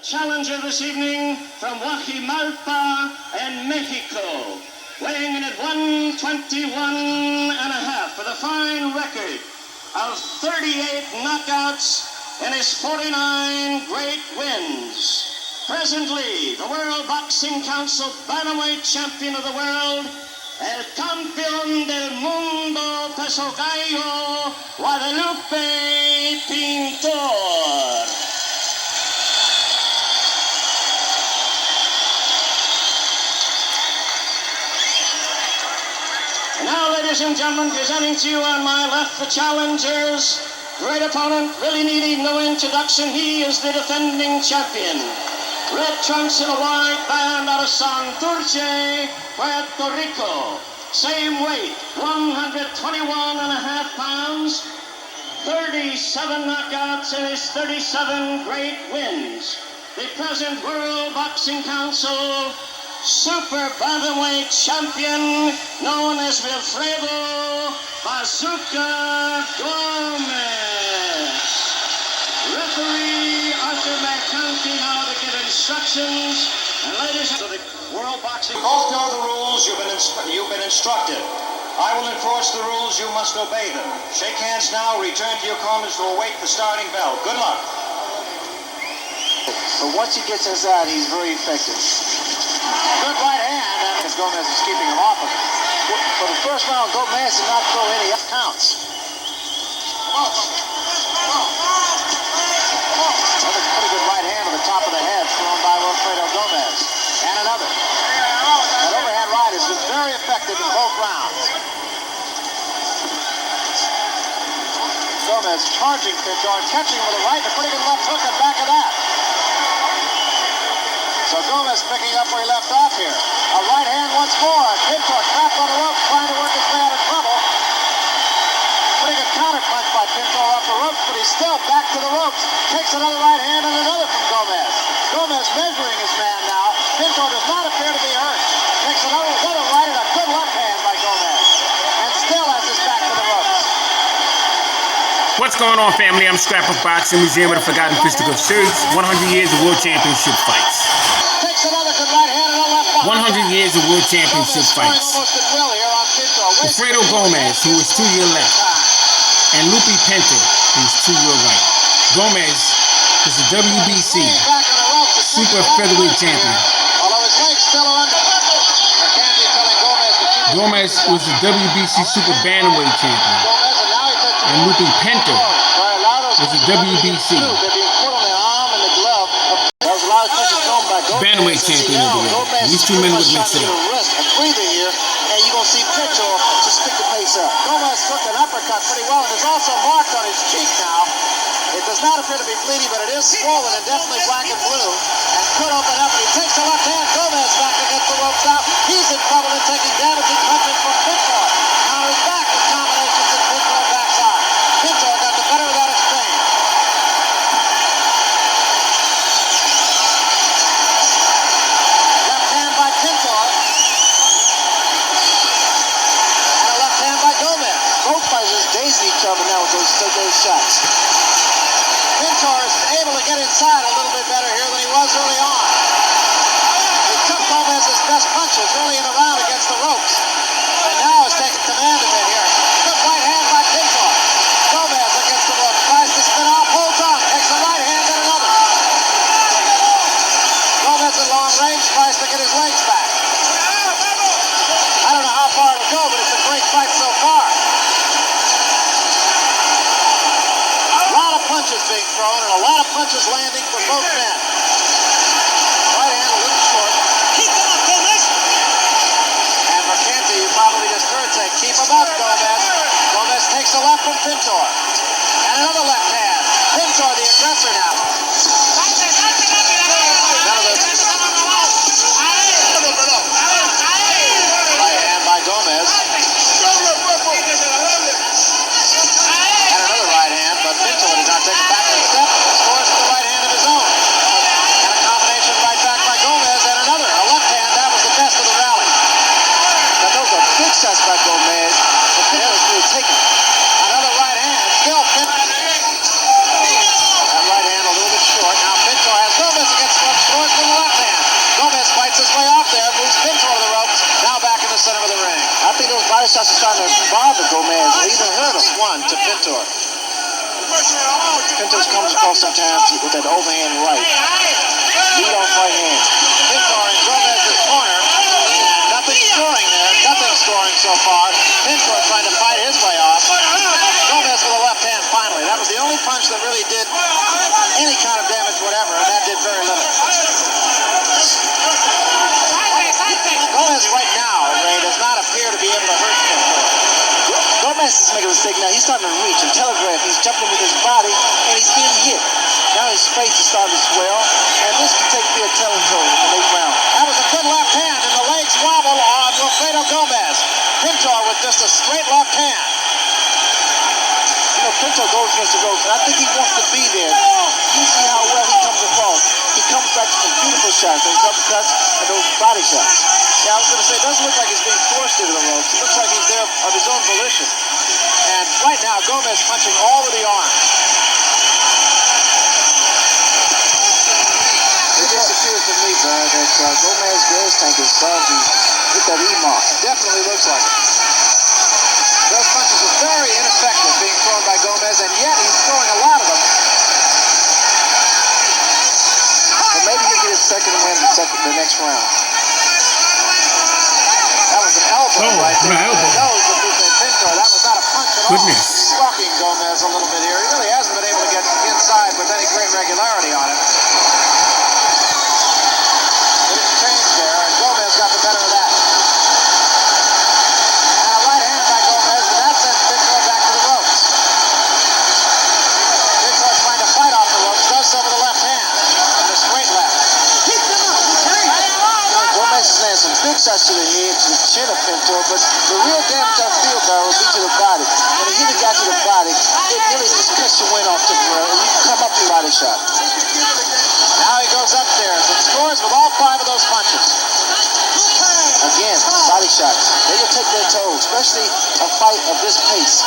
challenger this evening from Guajimalpa in Mexico, weighing in at 121.5 with a fine record of 38 knockouts in his 49 great wins. Presently, the World Boxing Council Bantamweight Champion of the World, el Campeón del Mundo Peso Gallo, Lupe Pintor. Now, ladies and gentlemen, presenting to you on my left the challengers. Great opponent, really needing no introduction. He is the defending champion. Red trunks and a white band out of Santurce, Puerto Rico. Same weight, 121.5 pounds. 37 knockouts in his 37 great wins. The present World Boxing Council Super Bantamweight Champion, known as Wilfredo Bazooka Gomez. Referee Arthur McConkey now to give instructions. And ladies and gentlemen, the World Boxing. Both know the rules. You've been instructed. I will enforce the rules. You must obey them. Shake hands now. Return to your corners to await the starting bell. Good luck. But once he gets inside, he's very effective. Good right hand, and as Gomez is keeping him off of it. For the first round, Gomez did not throw any counts. Another pretty good right hand to the top of the head thrown by Wilfredo Gomez. And another. That overhand right has been very effective in both rounds. Gomez charging Pintor and catching with a right and a pretty good left hook and back of that. So Gomez picking up where he left off here. A right hand once more. Pintor trapped on the rope, trying to work his way out of trouble. Pretty good counter punch by Pintor off the ropes, but he's still back to the ropes. Takes another right hand and another from Gomez. Gomez measuring his man now. Pintor does not appear to be hurt. Takes another right and a good left hand by Gomez. And still has his back to the ropes. What's going on, family? I'm Scrapbookboxing, Museum of the Forgotten Fisticuffs series. 100 years of World Championship fights. Takes another good right hand and a left 100 years of World Championship fights. Wilfredo Gomez, who is to your left, and Lupe Pintor, who is to your right. Gomez is the WBC Super Featherweight Champion. Gomez was the WBC Super Bantamweight Champion. And Lupe Pintor was the WBC Bantamweight Champion of the world. These two men would mix it up. And you're going to see Pintor just pick the pace up. Gomez took an uppercut pretty well, and there's also a mark on his cheek now. It does not appear to be bleeding, but it is swollen and definitely black and blue. And could open up, and he takes a left hand. Gomez back against the ropes out. He's in trouble and taking damaging punches from Pintor. Now he's back with combinations and Pintor backside. Pintor got the better of that exchange. Left hand by Pintor. And a left hand by Gomez. Both fighters daisy each other now with those shots. Pintor is able to get inside a little bit better here than he was early on. He took Gomez's best punches early in the round against the ropes. And now is taking command of it here. Good right hand by Pintor. Gomez against the ropes. Tries to spin off, holds on. Takes a right hand and another. Gomez at long range tries to get his legs back. I don't know how far it'll go, but it's a great fight so far. Punches being thrown and a lot of punches landing for both men. Right hand a little short. Keep him up, Gomez. And McCanty, you probably just heard say, keep him up, Gomez. Gomez takes a left from Pintor. And another left hand. Pintor, the aggressor now. Right hand by Gomez. But Pintor did not take a backward step. Scores with the right hand of his own. And a combination right back by Gomez and another. A left hand, that was the best of the rally. But those are big shots by Gomez. The Pintor was really taken. Another right hand. Still Pintor. That right hand a little bit center of the ring. I think those body shots are starting to bother Gomez or even hurt him. One to Pintor. Pintor comes across sometimes with that overhand right. Lead off right hand. Pintor in Gomez's corner. Nothing scoring there. Nothing scoring so far. Pintor trying to fight his way off. Gomez with a left hand finally. That was the only punch that really did any kind of damage whatever, and that did very little. Gomez right now, Ray, does not appear to be able to hurt Pintor. Gomez is making a mistake now. He's starting to reach and telegraph. He's jumping with his body, and he's being hit. Now his face is starting to swell, and this could be a territory in the late round. That was a good left hand, and the legs wobble on Wilfredo Gomez. Pintor with just a straight left hand. You know, Pintor goes against the ropes, and I think he wants to be there. You see how well he comes across. He comes back to some beautiful shots, those uppercuts and those body shots. Yeah, I was going to say, it doesn't look like he's being forced into the ropes. It looks like he's there of his own volition. And right now, Gomez punching all of the arms. It just appears to me, Brad, that Gomez's gas tank is starting to hit that E mark. Definitely looks like it. Those punches were very ineffective being thrown by Gomez, and yet he's throwing a lot of them. But maybe he'll get his second win the next round. That was an elbow right there. Elbow. Nose of Lupe Pintor. That was not a punch at all. Goodness. Stalking Gomez a little bit here. He really hasn't been able to get inside with any great regularity on him. But it's changed there, and Gomez got the better of that. And a right hand by Gomez, and that sends Pintor back to the ropes. Pintor trying to fight off the ropes, does so with a left hand. And a straight left. Gomez is landing some big shots to the head, to the chin of Pintor, but the real damage I feel, Barry, will be to the body. When he hit a guy to the body, it really just cuts your wind off temporarily, and you can come up with a body shot. Now he goes upstairs and scores with all 5 of those punches. Again, body shots. They will take their toll, especially a fight of this pace.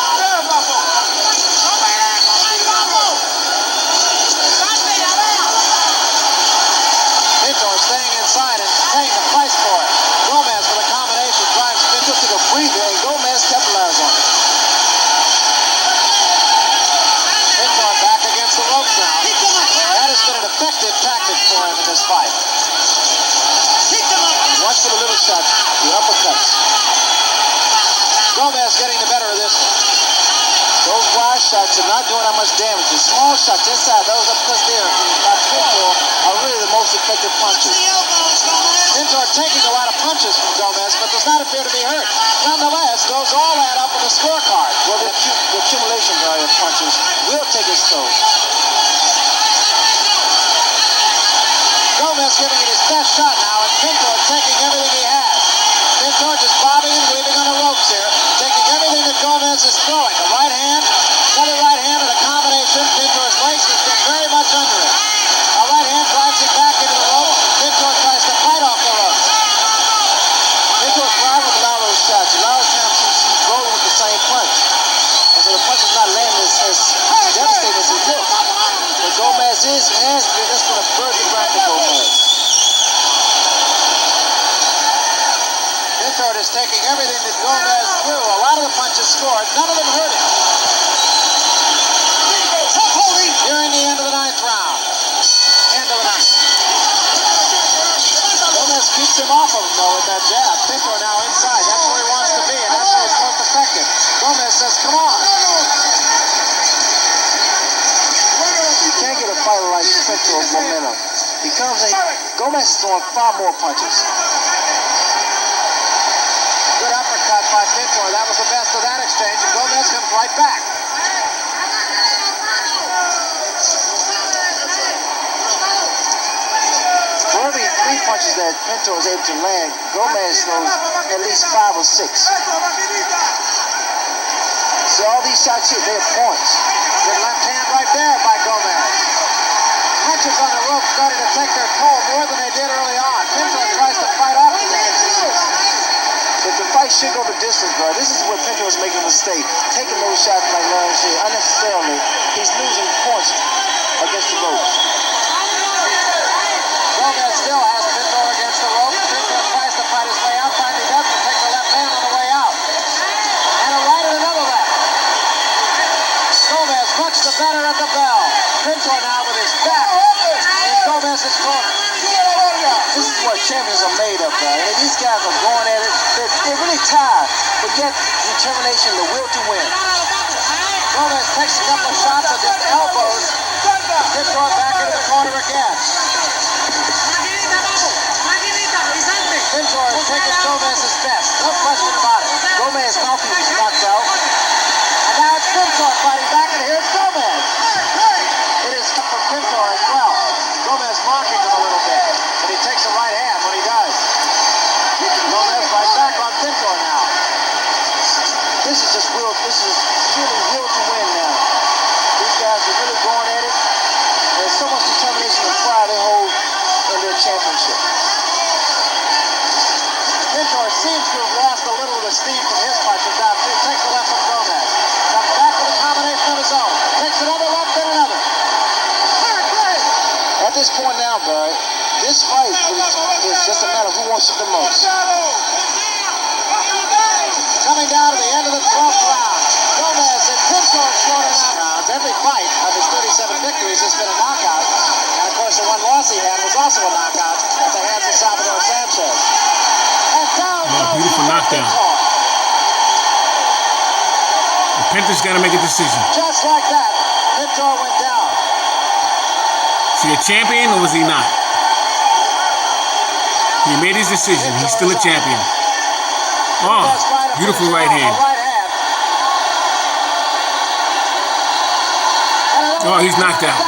Pintor staying inside and paying the price for it. Gomez with a combination drives Pintor to the breather, and Gomez capitalizes on it. Pintor back against the ropes now. That has been an effective tactic for him in this fight. Watch for the little shots, the uppercuts. Gomez getting the better of this one. Those wide shots are not doing that much damage. The small shots inside, those uppercuts there by Pintor are really the most effective punches. Pintor taking a lot of punches from Gomez, but does not appear to be hurt. Nonetheless, those all add up on the scorecard. Well, the accumulation value of punches will take its toll. Gomez giving it his best shot now, and Pintor taking everything he has. Pintor just bobbing and weaving on the ropes here, taking everything that Gomez is throwing. A right hand, another right hand, and a combination. Pintor's legs has been very much under it. A right hand drives him back into the rope. Pintor tries to fight off the ropes. Pintor's rival with a lot of those shots. A lot of times he's rolling with the same punch. And so the punch is not landing as devastating as it looks. But Gomez has been a burden ground for Gomez. Pintor is taking everything that Gomez threw. A lot of the punches scored. None of them hurt him. Nearing the end of the 9th round. End of the 9th. Gomez keeps him off of him, though, with that jab. Pintor now inside. That's where he wants to be, and that's where it's most effective. Gomez says, come on. You can't get a fighter like Pintor with momentum. Gomez is throwing far more punches. Good uppercut by Pintor. That was the best of that exchange, and Gomez comes right back. For every 3 punches that Pintor is able to land, Gomez throws at least 5 or 6. So all these shots here, they're points. Good left hand right there by Gomez. Punches on the rope starting to take their toll more than they did early on. Pintor tries to fight off the game. But the fight should go the distance, bro. This is where Pintor is making a mistake. Taking those shots like Larry said unnecessarily. He's losing points against the ropes. Gomez still has Pintor against the rope. Pintor tries to fight his way out. Finally does, and takes the left hand. center at the bell. Pintor now with his back in Gomez's corner. This is what champions are made of, man. These guys are going at it. They're really tired, but yet determination, the will to win. Gomez takes a couple of shots at just elbows. Pintor back into the corner again. Pintor is taking Gomez's best. No question about it. Gomez mouthpiece is knocked out. And now it's Pintor fighting back, and here's Gomez. It is from Pintor as well. Gomez marking him a little bit, but he takes a right hand when he does. Gomez right back on Pintor now. This is just real. This is truly will to win now. These guys are really going at it. There's so much determination and pride they hold in their championship. Pintor seems to have lost a little of the steam from his punches out there. Takes the left from Gomez. Comes back with a combination of his own. Takes another left and another. At this point now, Barry, this fight is just a matter of who wants it the most. Coming down to the end of the 12th round. Gomez and Pintor scoring knockouts. Every fight of his 37 victories has been a knockout. And of course, the one loss he had was also a knockout at the hands of Salvador Sanchez. And down beautiful knockdown. Pintor's got to make a decision. Just like that, Pintor went down. Is he a champion or was he not? He made his decision. He's still a champion. Oh, beautiful right hand. Oh, he's knocked out.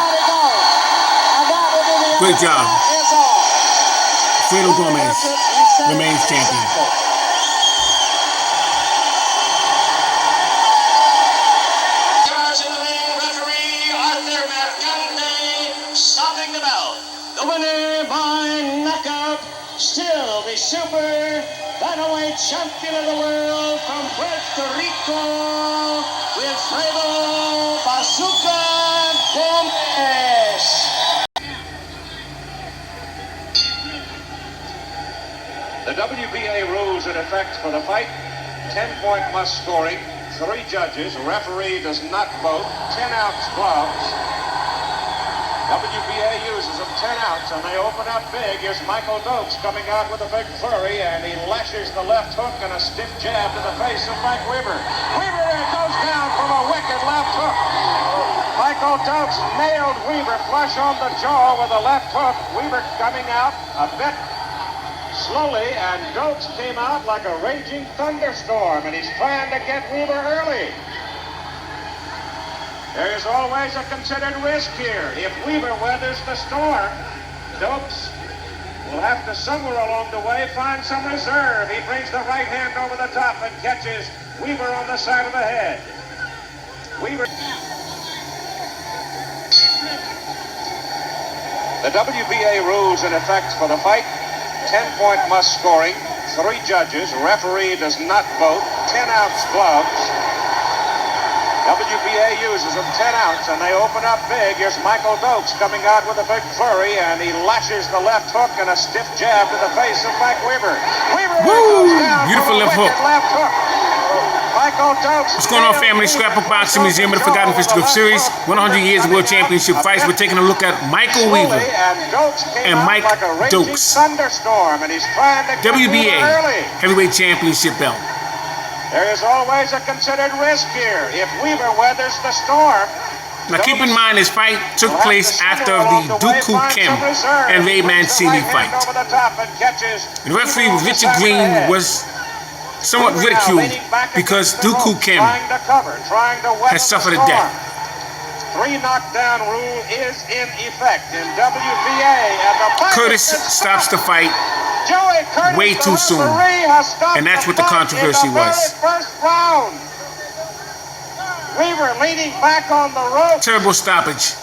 Great job. Wilfredo Gomez remains champion. Stopping the bell. The winner by knockout, still the super bantamweight champion of the world from Puerto Rico, Wilfredo Bazooka Gomez. The WBA rules in effect for the fight. 10-point must scoring. 3 judges. Referee does not vote. 10-ounce gloves. WBA uses them 10 outs, and they open up big. Here's Michael Dokes coming out with a big flurry, and he lashes the left hook and a stiff jab to the face of Mike Weaver. Weaver goes down from a wicked left hook. Michael Dokes nailed Weaver flush on the jaw with a left hook. Weaver coming out a bit slowly, and Dokes came out like a raging thunderstorm, and he's trying to get Weaver early. There is always a considered risk here. If Weaver weathers the storm, Dokes will have to somewhere along the way find some reserve. He brings the right hand over the top and catches Weaver on the side of the head. Weaver. The WBA rules in effect for the fight. 10-point must scoring. 3 judges. Referee does not vote. 10-ounce gloves. WBA uses them 10 outs, and they open up big. Here's Michael Dokes coming out with a big flurry, and he lashes the left hook and a stiff jab to the face of Mike Weaver. Weaver goes down. Beautiful left hook. Michael Dokes. What's going on, family? Scrapbook Boxing Museum of the Forgotten Fisticuffs Series. 100 years of World Championship fights. We're taking a look at Michael Weaver and Mike Dokes. WBA Heavyweight Championship belt. There is always a considered risk here. If Weaver weathers the storm. Now keep in mind this fight took place after the Dooku Kim and Ray Mancini fight. The referee Richard Green was somewhat ridiculed because Dooku Kim has suffered a death. 3 knockdown rule is in effect in WBA. Curtis stops the fight way too soon, and that's what the controversy was. Weaver leaning back on the rope. Terrible stoppage.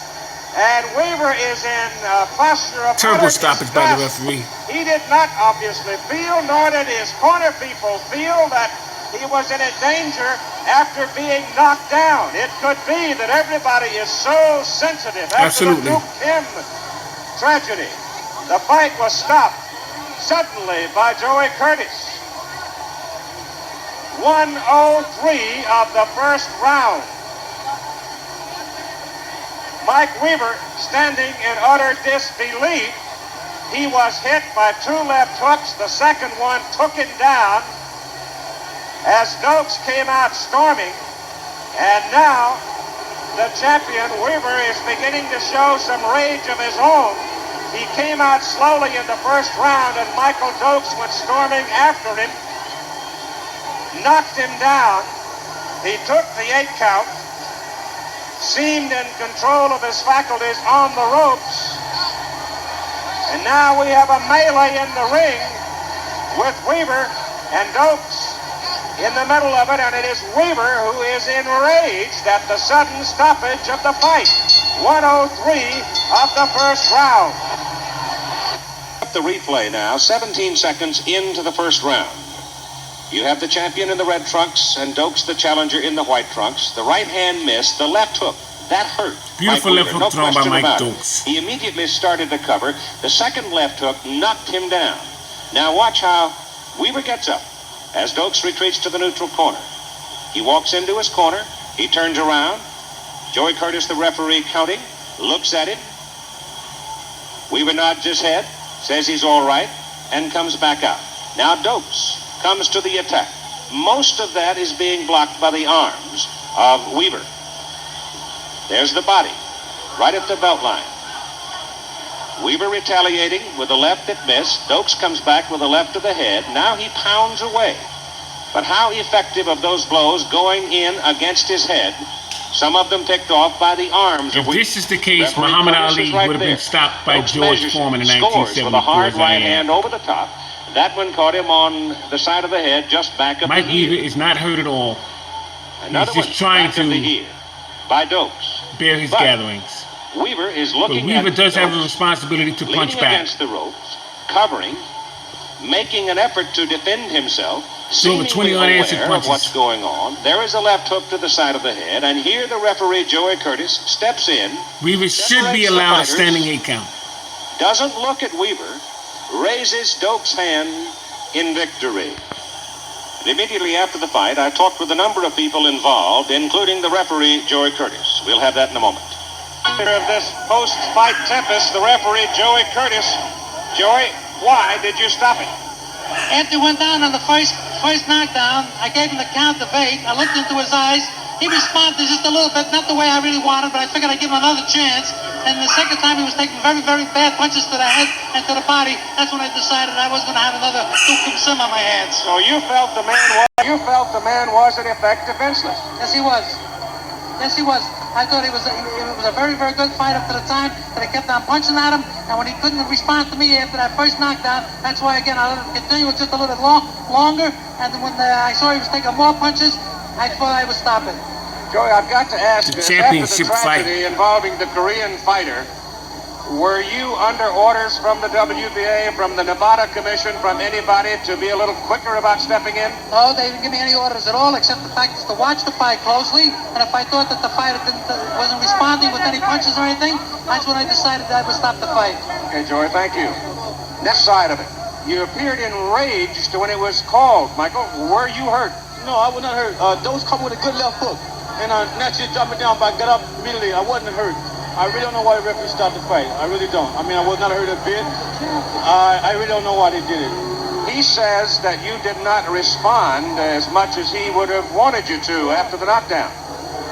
And Weaver is in posture of terrible stoppage by the referee. He did not obviously feel, nor did his corner people feel that he was in a danger after being knocked down. It could be that everybody is so sensitive after the Duke Kim tragedy. The fight was stopped suddenly by Joey Curtis. 1:03 of the first round. Mike Weaver standing in utter disbelief. He was hit by 2 left hooks. The second one took him down as Dokes came out storming. And now the champion, Weaver, is beginning to show some rage of his own. He came out slowly in the first round, and Michael Dokes went storming after him, knocked him down. He took the 8 count, seemed in control of his faculties on the ropes. And now we have a melee in the ring with Weaver and Dokes in the middle of it, and it is Weaver who is enraged at the sudden stoppage of the fight. 103 of the first round. The replay now, 17 seconds into the first round. You have the champion in the red trunks and Dokes the challenger in the white trunks. The right hand missed, the left hook. That hurt. Beautiful left hook thrown by Mike Dokes. He immediately started to cover. The second left hook knocked him down. Now watch how Weaver gets up as Dokes retreats to the neutral corner. He walks into his corner. He turns around. Joey Curtis, the referee, counting, looks at him. Weaver nods his head, says he's all right, and comes back out. Now Dokes comes to the attack. Most of that is being blocked by the arms of Weaver. There's the body, right at the belt line. Weaver retaliating with the left that missed. Dokes comes back with the left to the head. Now he pounds away. But how effective of those blows going in against his head? Some of them picked off by the arms. If this is the case, Muhammad Ali would have been stopped by George Foreman in 1974. With a hard right hand over the top. That one caught him on the side of the head, just back of Mike the ear. Weaver is not hurt at all. Another He's just trying to by Dokes. bear his gatherings. Weaver is looking But Weaver does have a Dokes, responsibility to punch leaning back. against the ropes, covering, making an effort to defend himself, So over 20 seemingly unanswered aware of punches. what's going on. There is a left hook to the side of the head, and here the referee, Joey Curtis, steps in. Weaver should be allowed a standing 8 count. Doesn't look at Weaver, raises Dokes' hand in victory. And immediately after the fight, I talked with a number of people involved, including the referee, Joey Curtis. We'll have that in a moment. Of this post-fight tempest, the referee, Joey Curtis. Joey, why did you stop it? After he went down on the first knockdown, I gave him the count of 8. I looked into his eyes. He responded just a little bit, not the way I really wanted, but I figured I'd give him another chance. And the second time he was taking very, very bad punches to the head and to the body. That's when I decided I was going to have another Duke Sim on my hands. So you felt the man was in effect defenseless. Yes, he was. Yes, he was. I thought he was a very, very good fight up to the time that I kept on punching at him. And when he couldn't respond to me after that first knockdown, that's why, again, I let him continue with just a little bit longer. And then when I saw he was taking more punches, I thought I would stop it. Joey, I've got to ask, The after championship the tragedy involving the Korean fighter, were you under orders from the WBA, from the Nevada Commission, from anybody to be a little quicker about stepping in? No, they didn't give me any orders at all, except the fact is to watch the fight closely. And if I thought that the fighter wasn't responding with any punches or anything, that's when I decided that I would stop the fight. Okay, Joey, thank you. Next side of it. You appeared enraged when it was called. Michael, were you hurt? No, I was not hurt. Those come with a good left hook. And naturally dropped me down, but I got up immediately. I wasn't hurt. I really don't know why the referee stopped the fight. I really don't. I mean, I was not hurt a bit. I really don't know why they did it. He says that you did not respond as much as he would have wanted you to after the knockdown.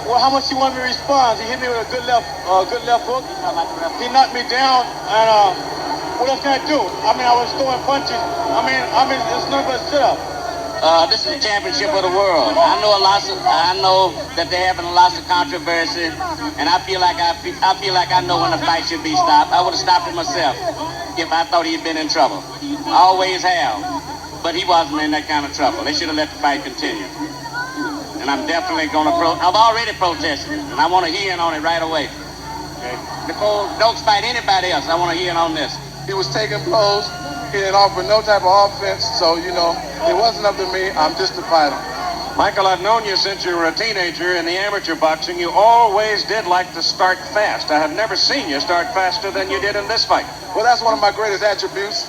Well, how much he wanted me to respond? He hit me with a good left hook. He knocked me down, and what else can I do? I mean, I was throwing punches. I mean, it's nothing but a sit-up. This is the championship of the world. I know that they're having lots of controversy, and I feel like I know when the fight should be stopped. I would have stopped it myself if I thought he'd been in trouble. I always have, but he wasn't in that kind of trouble. They should have let the fight continue. And I'm definitely going to I've already protested it, and I want to hear in on it right away. Okay. Before Dokes fight anybody else, I want to hear in on this. He was taking blows. He didn't offer no type of offense, so, you know, it wasn't up to me. I'm just a fighter. Michael, I've known you since you were a teenager in the amateur boxing. You always did like to start fast. I have never seen you start faster than you did in this fight. Well, that's one of my greatest attributes,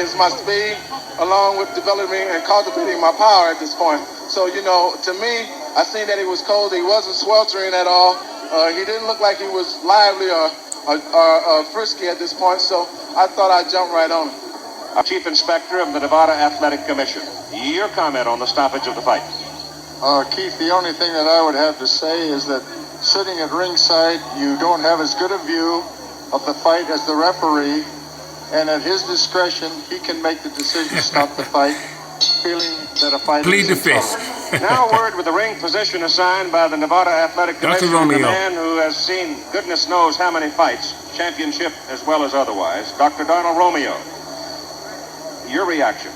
is my speed, along with developing and cultivating my power at this point. So, you know, to me, I seen that he was cold. He wasn't sweltering at all. He didn't look like he was lively or frisky at this point, so I thought I'd jump right on him. Chief Inspector of the Nevada Athletic Commission, your comment on the stoppage of the fight. Keith, the only thing that I would have to say is that sitting at ringside, you don't have as good a view of the fight as the referee, and at his discretion, he can make the decision to stop the fight, feeling that a fight Plead is the in trouble. fifth. Now a word with the ring position assigned by the Nevada Athletic Dr. Commission, Romeo. the man who has seen goodness knows how many fights, championship as well as otherwise, Dr. Donald Romeo. Your reaction?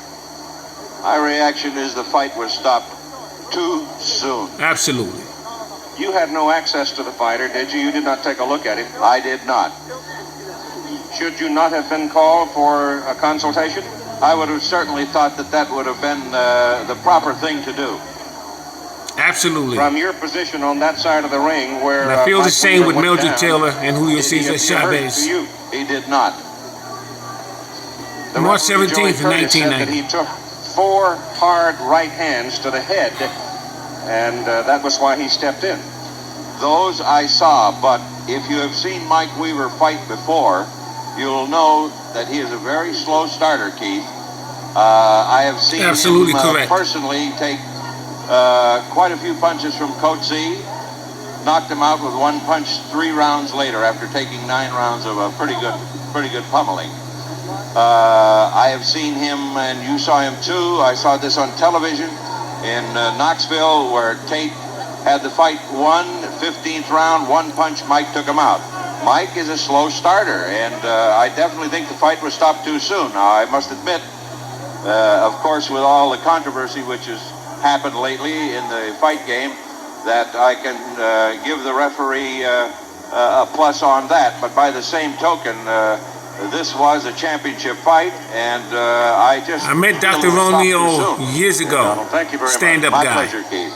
My reaction is the fight was stopped too soon. Absolutely. You had no access to the fighter, did you? You did not take a look at him. I did not. Should you not have been called for a consultation? I would have certainly thought that that would have been the proper thing to do. Absolutely. From your position on that side of the ring where... And I feel the Mike same Weaver with went Mildred down, Taylor and Julio did he Cesar appear hurt Chavez. to you? He did not. The March referee, 17th, Joey Curtis, said 1990. that he took 4 hard right hands to the head, and that was why he stepped in. Those I saw, but if you have seen Mike Weaver fight before, you'll know that he is a very slow starter, Keith. I have seen Absolutely him correct. personally take quite a few punches from Coetzee, knocked him out with 1 punch 3 rounds later after taking 9 rounds of a pretty good pummeling. I have seen him, and you saw him too. I saw this on television in Knoxville, where Tate had the fight won, 15th round, 1 punch, Mike took him out. Mike is a slow starter, and I definitely think the fight was stopped too soon. Now, I must admit, of course, with all the controversy which has happened lately in the fight game, that I can give the referee a plus on that. But by the same token, this was a championship fight, and I met Dr. Romeo years ago. Thank you very Stand-up much. guy. My pleasure, Keith.